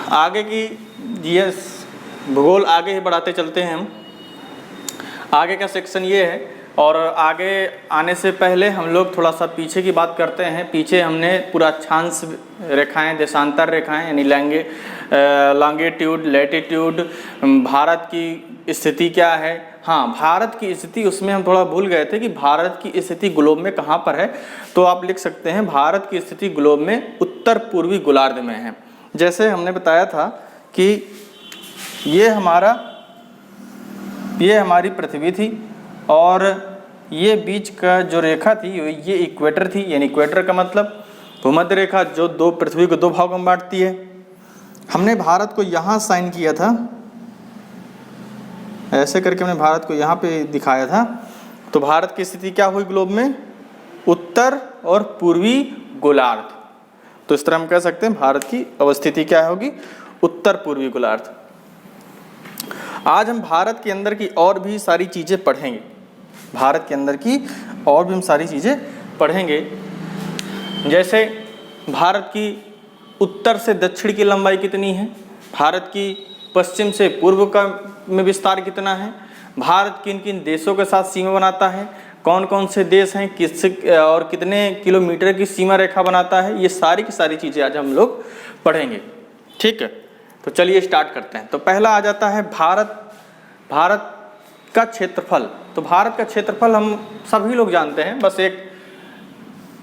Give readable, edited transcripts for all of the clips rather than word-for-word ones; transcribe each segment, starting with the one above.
आगे की जीएस भूगोल आगे ही बढ़ाते चलते हैं हम। आगे का सेक्शन ये है, और आगे आने से पहले हम लोग थोड़ा सा पीछे की बात करते हैं। पीछे हमने पूरा अक्षांश रेखाएं, देशांतर रेखाएं यानी लॉन्गिट्यूड, लैटिट्यूड, भारत की स्थिति क्या है। हाँ, भारत की स्थिति उसमें हम थोड़ा भूल गए थे कि भारत की स्थिति ग्लोब में कहाँ पर है। तो आप लिख सकते हैं भारत की स्थिति ग्लोब में उत्तर पूर्वी गोलार्ध में है। जैसे हमने बताया था कि ये हमारी पृथ्वी थी, और ये बीच का जो रेखा थी ये इक्वेटर थी, यानी इक्वेटर का मतलब भूमध्य रेखा जो पृथ्वी को दो भागों में बांटती है। हमने भारत को यहाँ साइन किया था, ऐसे करके हमने भारत को यहाँ पे दिखाया था। तो भारत की स्थिति क्या हुई ग्लोब में? उत्तर और पूर्वी गोलार्ध। तो इस तरह हम कह सकते हैं भारत की अवस्थिति क्या होगी? उत्तर पूर्वी गोलार्ध। आज हम भारत के अंदर की और भी सारी चीज़ें पढ़ेंगे। भारत के अंदर की और भी हम सारी चीज़ें पढ़ेंगे, जैसे भारत की उत्तर से दक्षिण की लंबाई कितनी है, भारत की पश्चिम से पूर्व का में विस्तार कितना है, भारत किन किन देशों के साथ सीमा बनाता है, कौन कौन से देश हैं, किस और कितने किलोमीटर की सीमा रेखा बनाता है, ये सारी की सारी चीज़ें आज हम लोग पढ़ेंगे। ठीक है, तो चलिए स्टार्ट करते हैं। तो पहला आ जाता है भारत का क्षेत्रफल। तो भारत का क्षेत्रफल हम सभी लोग जानते हैं, बस एक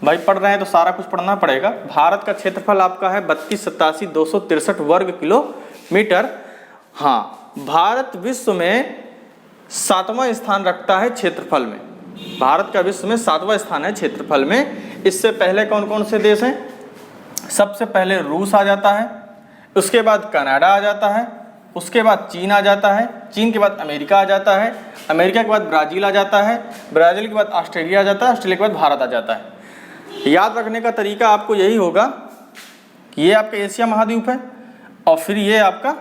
भाई पढ़ रहे हैं तो सारा कुछ पढ़ना पड़ेगा। भारत का क्षेत्रफल आपका है 32,87,263 वर्ग किलोमीटर। हाँ, भारत विश्व में 7वां स्थान रखता है क्षेत्रफल में। भारत का विश्व में 7वां स्थान है क्षेत्रफल में। इससे पहले कौन कौन से देश हैं? सबसे पहले रूस आ जाता है, उसके बाद कनाडा आ जाता है, उसके बाद चीन आ जाता है, चीन के बाद अमेरिका आ जाता है, अमेरिका के बाद ब्राज़ील आ जाता है, ब्राज़ील के बाद ऑस्ट्रेलिया आ जाता है, ऑस्ट्रेलिया के बाद भारत आ जाता है। याद रखने का तरीका आपको यही होगा कि ये आपका एशिया महाद्वीप है और फिर ये आपका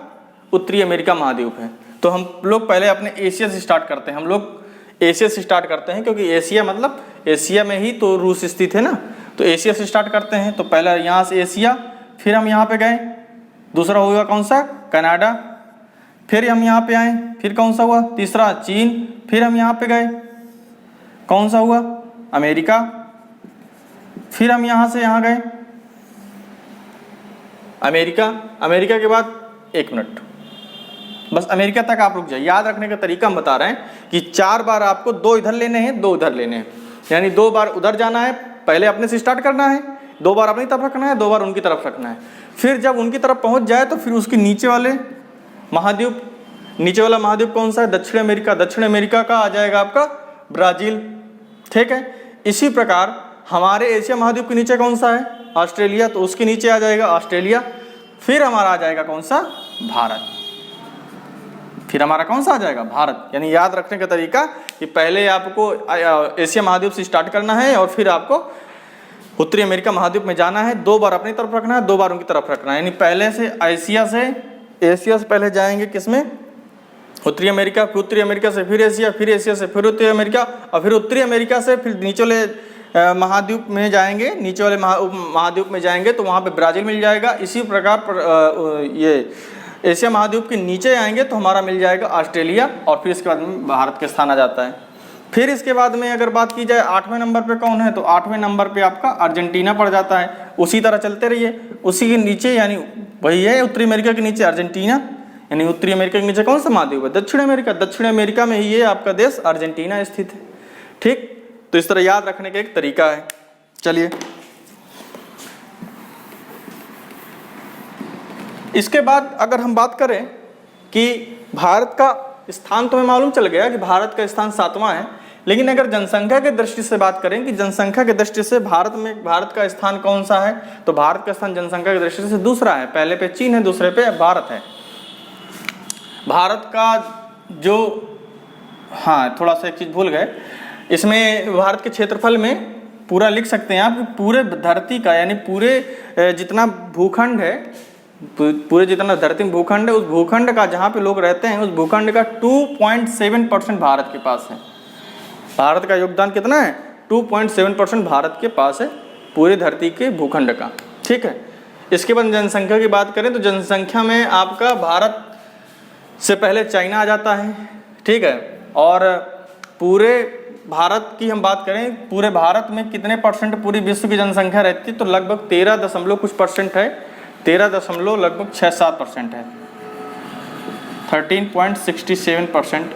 उत्तरी अमेरिका महाद्वीप है। तो हम लोग पहले अपने एशिया से स्टार्ट करते हैं। हम लोग एशिया से स्टार्ट करते हैं क्योंकि एशिया मतलब एशिया में ही तो रूस स्थित है ना, तो एशिया से स्टार्ट करते हैं। तो पहला यहाँ से एशिया, फिर हम यहाँ पे गए, दूसरा होगा कौन सा? कनाडा, फिर हम यहाँ पे आए, फिर कौन सा हुआ? तीसरा चीन, फिर हम यहाँ पे गए, कौन सा हुआ? अमेरिका, फिर हम यहाँ से यहाँ गए अमेरिका के बाद 1 मिनट बस अमेरिका तक आप रुक जाइए। याद रखने का तरीका हम बता रहे हैं कि 4 बार आपको 2 इधर लेने हैं, 2 उधर लेने हैं, यानी 2 बार उधर जाना है, पहले अपने से स्टार्ट करना है, 2 बार अपनी तरफ रखना है, 2 बार उनकी तरफ रखना है। फिर जब उनकी तरफ पहुंच जाए तो फिर उसके नीचे वाला महाद्वीप कौन सा है? दक्षिण अमेरिका। दक्षिण अमेरिका का आ जाएगा आपका ब्राज़ील। ठीक है, इसी प्रकार हमारे एशिया महाद्वीप के नीचे कौन सा है? ऑस्ट्रेलिया, तो उसके नीचे आ जाएगा ऑस्ट्रेलिया। फिर हमारा आ जाएगा कौन सा? भारत। फिर हमारा कौन सा आ जाएगा? भारत। यानी याद रखने का तरीका कि पहले आपको एशिया महाद्वीप से स्टार्ट करना है और फिर आपको उत्तरी अमेरिका महाद्वीप में जाना है। 2 बार अपनी तरफ रखना है, 2 बार उनकी तरफ रखना है। यानी पहले से एशिया से पहले जाएंगे किसमें? उत्तरी अमेरिका, फिर उत्तरी अमेरिका से फिर एशिया, फिर एशिया से फिर उत्तरी अमेरिका, और फिर उत्तरी अमेरिका से फिर नीचे वाले महाद्वीप में जाएंगे, नीचे वाले महाद्वीप में जाएंगे तो वहाँ पे ब्राज़ील मिल जाएगा। इसी प्रकार ये एशिया महाद्वीप के नीचे आएंगे तो हमारा मिल जाएगा ऑस्ट्रेलिया, और फिर इसके बाद में भारत के स्थान आ जाता है। फिर इसके बाद में अगर बात की जाए 8वें नंबर पे कौन है, तो 8वें नंबर पे आपका अर्जेंटीना पड़ जाता है। उसी तरह चलते रहिए, उसी के नीचे यानी वही है उत्तरी अमेरिका के नीचे अर्जेंटीना, यानी उत्तरी अमेरिका के नीचे कौन सा महाद्वीप है? दक्षिण अमेरिका। दक्षिण अमेरिका में ही ये आपका देश अर्जेंटीना स्थित है। ठीक, तो इस तरह याद रखने का एक तरीका है। चलिए, इसके बाद अगर हम बात करें कि भारत का स्थान, तो हमें मालूम चल गया कि भारत का स्थान 7वां है, लेकिन अगर जनसंख्या की दृष्टि से बात करें कि जनसंख्या की दृष्टि से भारत का स्थान कौन सा है, तो भारत का स्थान जनसंख्या की दृष्टि से दूसरा है। पहले पे चीन है, दूसरे पे भारत है। भारत का जो, हाँ थोड़ा सा एक चीज़ भूल गए, इसमें भारत के क्षेत्रफल में पूरा लिख सकते हैं आप कि पूरे धरती का, यानी पूरे जितना भूखंड है, पूरे जितना धरती में भूखंड है, उस भूखंड का जहाँ पे लोग रहते हैं उस भूखंड का 2.7% भारत के पास है। भारत का योगदान कितना है? 2.7% भारत के पास है पूरे धरती के भूखंड का। ठीक है, इसके बाद जनसंख्या की बात करें तो जनसंख्या में आपका भारत से पहले चाइना आ जाता है, ठीक है। और पूरे भारत की हम बात करें, पूरे भारत में कितने परसेंट पूरी विश्व की जनसंख्या रहती है, तो लगभग 13 दशमलव कुछ परसेंट है, 13 दशमलव लगभग 6-7% है, 13.67%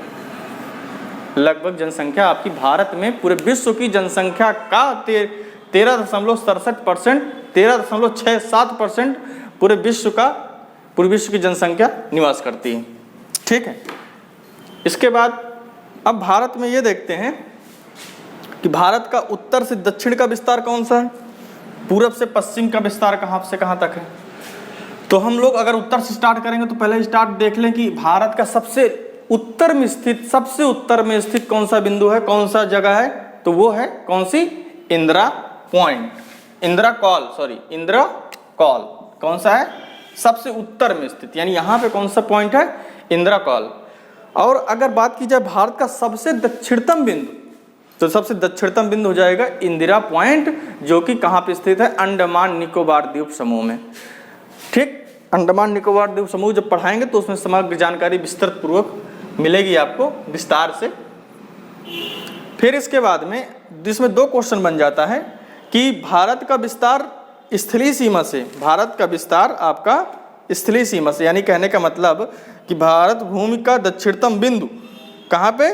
लगभग जनसंख्या आपकी भारत में पूरे विश्व की जनसंख्या का 13.67%, 13.67% पूरे विश्व की जनसंख्या निवास करती है, ठीक है। इसके बाद अब भारत में ये देखते हैं कि भारत का उत्तर से दक्षिण का विस्तार कौन सा है, पूरब से पश्चिम का विस्तार कहाँ से कहाँ तक है। तो हम लोग अगर उत्तर से स्टार्ट करेंगे तो पहले स्टार्ट देख लें कि भारत का सबसे उत्तर में स्थित कौन सा बिंदु है, कौन सा जगह है, तो वो है कौन सी, इंदिरा पॉइंट, इंदिरा कॉल कौन सा है, सबसे उत्तर में स्थित, यानी यहाँ पे कौन सा पॉइंट है, इंदिरा कॉल। और अगर बात की जाए भारत का सबसे दक्षिणतम बिंदु, तो सबसे दक्षिणतम बिंदु हो जाएगा इंदिरा पॉइंट, जो कि कहाँ पे स्थित है, अंडमान निकोबार द्वीप समूह में, ठीक। अंडमान निकोबार द्वीप समूह जब पढ़ाएंगे तो उसमें समग्र जानकारी विस्तृत पूर्वक मिलेगी आपको विस्तार से। फिर इसके बाद में जिसमें 2 क्वेश्चन बन जाता है कि भारत का विस्तार स्थलीय सीमा से, भारत का विस्तार आपका स्थलीय सीमा से, यानी कहने का मतलब कि भारत भूमि का दक्षिणतम बिंदु कहाँ पे,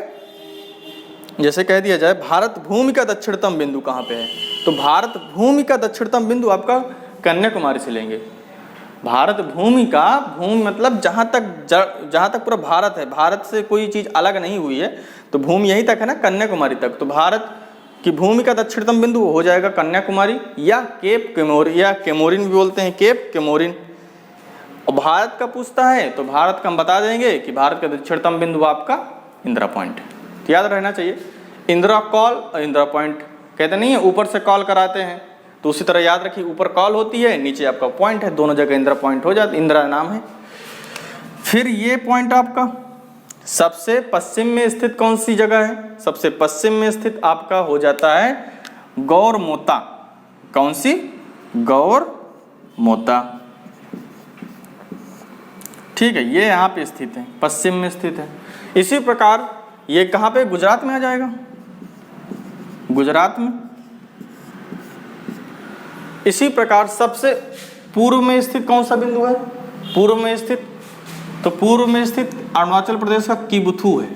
जैसे कह दिया जाए भारत भूमि का दक्षिणतम बिंदु कहाँ पे है, तो भारत भूमि का दक्षिणतम बिंदु आपका कन्याकुमारी से लेंगे। भारत भूमि मतलब जहाँ तक पूरा भारत है, भारत से कोई चीज़ अलग नहीं हुई है, तो भूमि यहीं तक है ना, कन्याकुमारी तक। तो भारत की भूमि का दक्षिणतम बिंदु हो जाएगा कन्याकुमारी या केप केमोरिन, या केमोरिन भी बोलते हैं, केप केमोरिन। और भारत का पूछता है तो भारत का हम बता देंगे कि भारत का दक्षिणतम बिंदु आपका इंदिरा पॉइंट है, तो याद रहना चाहिए। इंदिरा कॉल और इंदिरा पॉइंट कहते नहीं है, ऊपर से कॉल कराते हैं, तो उसी तरह याद रखिए, ऊपर कॉल होती है, नीचे आपका पॉइंट है, दोनों जगह इंदिरा पॉइंट हो जाता, इंदिरा नाम है। फिर ये पॉइंट आपका सबसे पश्चिम में स्थित कौन सी जगह है, सबसे पश्चिम में स्थित आपका हो जाता है गौरमोता, कौन सी, गौरमोता, ठीक है। ये यहाँ पे स्थित है, पश्चिम में स्थित है। इसी प्रकार ये कहाँ पे, गुजरात में आ जाएगा, गुजरात में। इसी प्रकार सबसे पूर्व में स्थित कौन सा बिंदु है, पूर्व में स्थित, तो पूर्व में स्थित अरुणाचल प्रदेश का किबुथु है,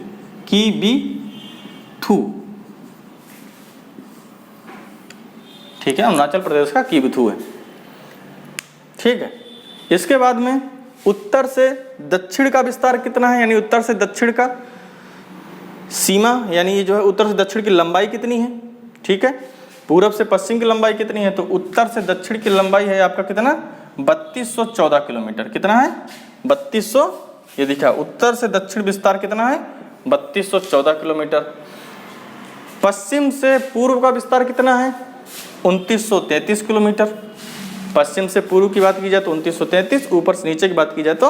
किबुथु, ठीक है, अरुणाचल प्रदेश का किबुथु है, ठीक है। इसके बाद में उत्तर से दक्षिण का विस्तार कितना है, यानी उत्तर से दक्षिण का सीमा, यानी ये जो है उत्तर से दक्षिण की लंबाई कितनी है, ठीक है। पूरब से पश्चिम की लंबाई कितनी है, तो उत्तर से दक्षिण की लंबाई है आपका कितना, 3214 किलोमीटर, कितना है, 3200, ये दिखा, उत्तर से दक्षिण विस्तार कितना है, 3214 किलोमीटर। पश्चिम से पूर्व का विस्तार कितना है, 2933 किलोमीटर। पश्चिम से पूर्व की बात की जाए तो 2933, ऊपर से नीचे की बात की जाए तो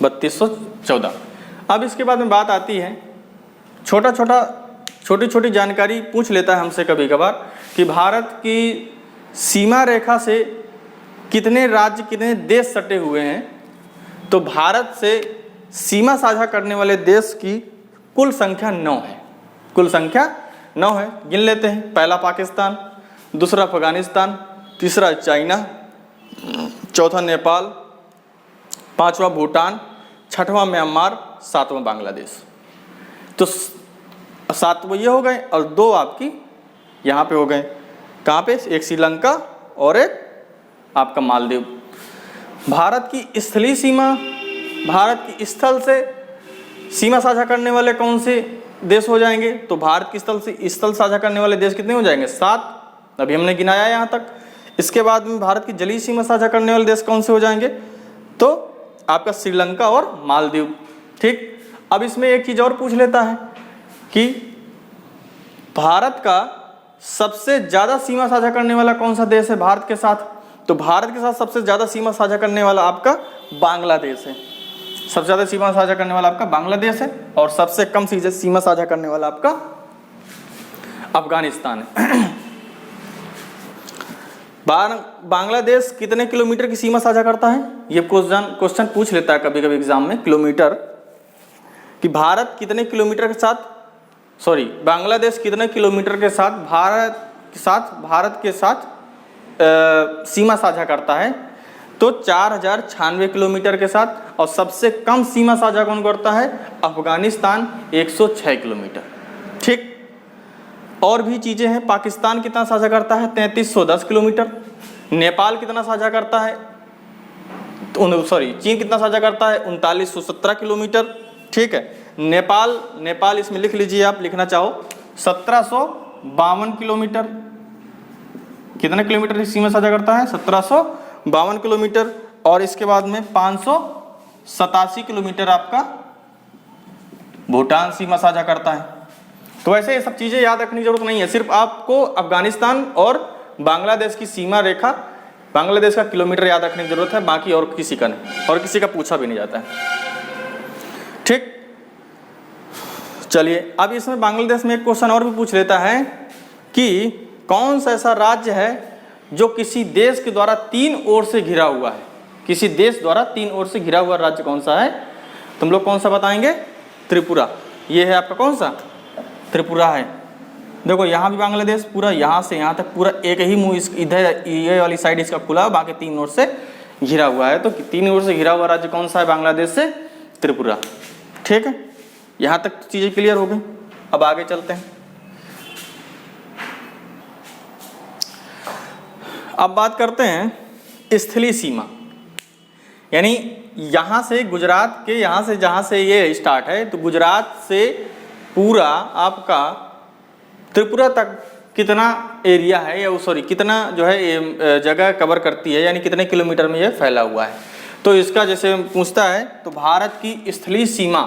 3214। अब इसके बाद में बात आती है, छोटी छोटी जानकारी पूछ लेता है हमसे कभी कभार कि भारत की सीमा रेखा से कितने राज्य, कितने देश सटे हुए हैं। तो भारत से सीमा साझा करने वाले देश की कुल संख्या 9 है, कुल संख्या 9 है। गिन लेते हैं, पहला पाकिस्तान, दूसरा अफगानिस्तान, तीसरा चाइना, चौथा नेपाल, पांचवा भूटान, छठवां म्यांमार, सातवां बांग्लादेश। तो 7 ये हो गए और 2 आपकी यहाँ पे हो गए, कहाँ पे, एक श्रीलंका और एक आपका मालदीव। भारत की स्थलीय सीमा, भारत की स्थल से सीमा साझा करने वाले कौन से देश हो जाएंगे, तो भारत की स्थल साझा करने वाले देश कितने हो जाएंगे, 7, अभी हमने गिनाया यहाँ तक। इसके बाद में भारत की जलीय सीमा साझा करने वाले देश कौन से हो जाएंगे, तो आपका श्रीलंका और मालदीव, ठीक। अब इसमें एक चीज़ और पूछ लेता है कि भारत का सबसे ज़्यादा सीमा साझा करने वाला कौन सा देश है भारत के साथ, तो भारत के साथ सबसे ज़्यादा सीमा साझा करने वाला आपका बांग्लादेश है। सबसे ज़्यादा सीमा साझा करने वाला आपका बांग्लादेश है और सबसे कम सीमा साझा करने वाला आपका अफगानिस्तान है। बांग्लादेश कितने किलोमीटर की सीमा साझा करता है? ये क्वेश्चन पूछ लेता है कभी कभी एग्जाम में, किलोमीटर, कि भारत कितने किलोमीटर के साथ, सॉरी, बांग्लादेश कितने किलोमीटर के साथ भारत के साथ सीमा साझा करता है? तो 4096 किलोमीटर के साथ। और सबसे कम सीमा साझा कौन करता है? अफगानिस्तान, 106 किलोमीटर। ठीक, और भी चीजें हैं। पाकिस्तान कितना साझा करता है? 3310 किलोमीटर। नेपाल कितना साझा करता है? चीन कितना साझा करता है? 3917 किलोमीटर। ठीक है, नेपाल इसमें लिख लीजिए, आप लिखना चाहो 1752 किलोमीटर। कितने किलोमीटर की सीमा साझा करता है? 1752 किलोमीटर। और इसके बाद में 587 किलोमीटर आपका भूटान सीमा साझा करता है। तो ऐसे ये सब चीजें याद रखने की जरूरत नहीं है, सिर्फ आपको अफगानिस्तान और बांग्लादेश की सीमा रेखा, बांग्लादेश का किलोमीटर याद रखने की जरूरत है, बाकी और किसी का नहीं, और किसी का पूछा भी नहीं जाता है। ठीक, चलिए अब इसमें बांग्लादेश में एक क्वेश्चन और भी पूछ लेता है कि कौन सा ऐसा राज्य है जो किसी देश के द्वारा 3 ओर से घिरा हुआ है? किसी देश द्वारा 3 ओर से घिरा हुआ राज्य कौन सा है? तुम लोग कौन सा बताएंगे? त्रिपुरा। ये है आपका कौन सा? त्रिपुरा है। देखो यहाँ भी बांग्लादेश पूरा यहाँ से यहाँ तक पूरा एक ही मुंह, इधर ये वाली साइड इसका खुला, बाकी 3 ओर से घिरा हुआ है। तो 3 ओर से घिरा हुआ राज्य कौन सा है बांग्लादेश से? त्रिपुरा। ठीक है, यहाँ तक चीजें क्लियर हो गई। अब आगे चलते हैं। अब बात करते हैं स्थलीय सीमा, यानी यहाँ से गुजरात के, यहाँ से जहाँ से ये स्टार्ट है, तो गुजरात से पूरा आपका त्रिपुरा तक कितना एरिया है, या सॉरी कितना जो है ये जगह कवर करती है, यानी कितने किलोमीटर में ये फैला हुआ है। तो इसका जैसे पूछता है, तो भारत की स्थलीय सीमा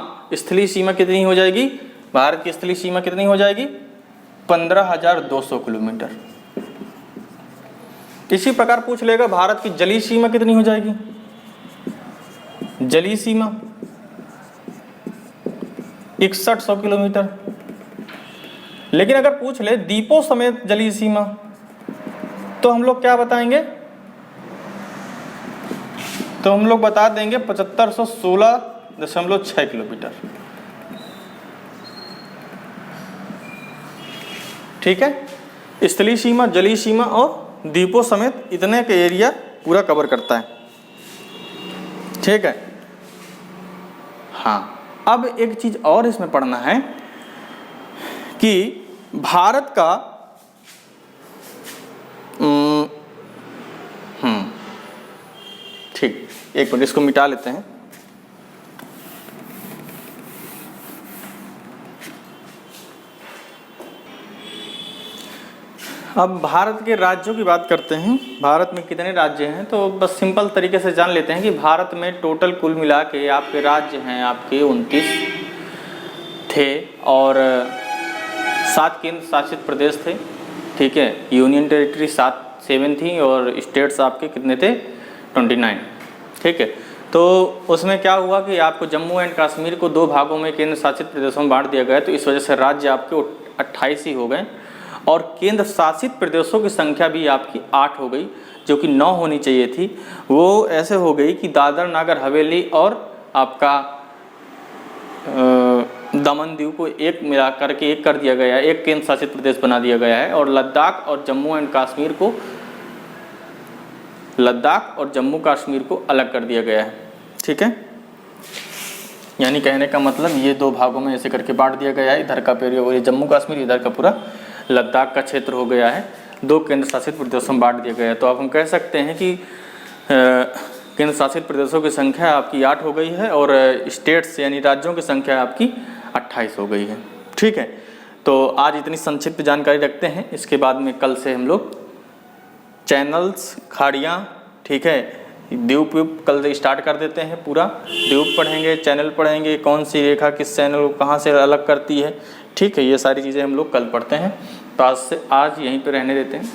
कितनी हो जाएगी? भारत की स्थलीय सीमा कितनी हो जाएगी? 15,200 किलोमीटर। इसी प्रकार पूछ लेगा भारत की जलीय सीमा कितनी हो जाएगी? जलीय सीमा 6100 किलोमीटर। लेकिन अगर पूछ ले द्वीपों समेत जलीय सीमा, तो हम लोग क्या बताएंगे? तो हम लोग बता देंगे 7516.6 किलोमीटर। ठीक है, स्थलीय सीमा, जलीय सीमा और द्वीपों समेत इतने के एरिया पूरा कवर करता है। ठीक है, हाँ, अब एक चीज और इसमें पढ़ना है कि भारत का ठीक, एक मिनट इसको मिटा लेते हैं। अब भारत के राज्यों की बात करते हैं। भारत में कितने राज्य हैं? तो बस सिंपल तरीके से जान लेते हैं कि भारत में टोटल कुल मिला के आपके राज्य हैं आपके 29 थे, और 7 केंद्र शासित प्रदेश थे। ठीक है, यूनियन टेरिटरी 7 थी, और स्टेट्स आपके कितने थे? 29। ठीक है, तो उसमें क्या हुआ कि आपको जम्मू एंड कश्मीर को 2 भागों में केंद्र शासित प्रदेशों में बांट दिया गया, तो इस वजह से राज्य आपके 28 ही हो गए, और केंद्र शासित प्रदेशों की संख्या भी आपकी 8 हो गई, जो कि 9 होनी चाहिए थी। वो ऐसे हो गई कि दादर नागर हवेली और आपका दमन दीव को एक मिला करके एक कर दिया गया है, एक केंद्र शासित प्रदेश बना दिया गया है, और लद्दाख और जम्मू कश्मीर को अलग कर दिया गया है। ठीक है, यानी कहने का मतलब ये 2 भागों में ऐसे करके बांट दिया गया है। इधर का पूरा जम्मू कश्मीर, इधर का पूरा लद्दाख का क्षेत्र हो गया है, 2 केंद्र शासित प्रदेशों में बांट दिया गया है। तो अब हम कह सकते हैं कि केंद्र शासित प्रदेशों की संख्या आपकी 8 हो गई है, और स्टेट्स यानी राज्यों की संख्या आपकी 28 हो गई है। ठीक है, तो आज इतनी संक्षिप्त जानकारी रखते हैं। इसके बाद में कल से हम लोग चैनल्स, खाड़ियाँ, ठीक है, द्वीप कल स्टार्ट कर देते हैं। पूरा द्वीप पढ़ेंगे, चैनल पढ़ेंगे, कौन सी रेखा किस चैनल को कहाँ से अलग करती है। ठीक है, ये सारी चीज़ें हम लोग कल पढ़ते हैं। तो आज यहीं पे रहने देते हैं।